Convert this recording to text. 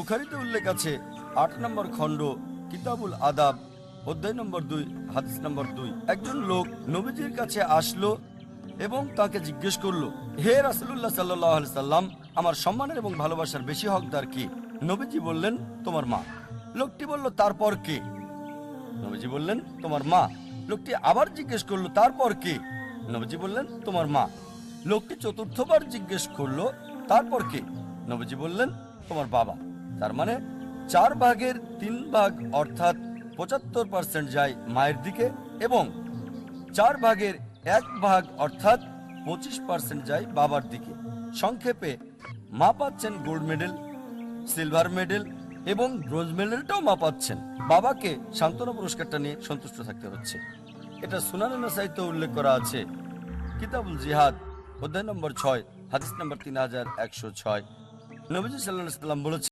বুখারীতে উল্লেখ আছে ৮ নম্বর খণ্ড কিতাবুল আদাব অধ্যায় নম্বর ২ হাদিস নম্বর ২। একজন লোক নবীজির কাছে আসলো এবং তাকে জিজ্ঞেস করলো, হে রাসূলুল্লাহ সাল্লাল্লাহু আলাইহি সাল্লাম, আমার সম্মানের এবং ভালোবাসার বেশি হকদার কে? নবীজি বললেন, তোমার মা। লোকটি বলল, তারপর কে? নবীজি বললেন, তোমার মা। লোকটি আবার জিজ্ঞেস করলো, তারপর কে? নবীজি বললেন, তোমার মা। লোকটি চতুর্থবার জিজ্ঞেস করলো, তারপর কে? নবীজি বললেন, তোমার বাবা। তার মানে 4 ভাগের 3 ভাগ অর্থাৎ 75% যায় মায়ের দিকে এবং 4 ভাগের 1 ভাগ অর্থাৎ 25% যায় বাবার দিকে। সংক্ষেপে মা পাচ্ছেন গোল্ড মেডেল, সিলভার মেডেল এবং ব্রোঞ্জ মেডেলটাও মা পাচ্ছেন। বাবাকে সান্ত্বনা পুরস্কারটা নিয়ে সন্তুষ্ট থাকতে হচ্ছে। এটা সুনানে নাসাইতে উল্লেখ করা আছে কিতাবুল জিহাদ অধ্যায় নম্বর 6 হাদিস নম্বর 3106। নবীজি সাল্লাল্লাহু আলাইহি ওয়াসাল্লাম বলেছেন,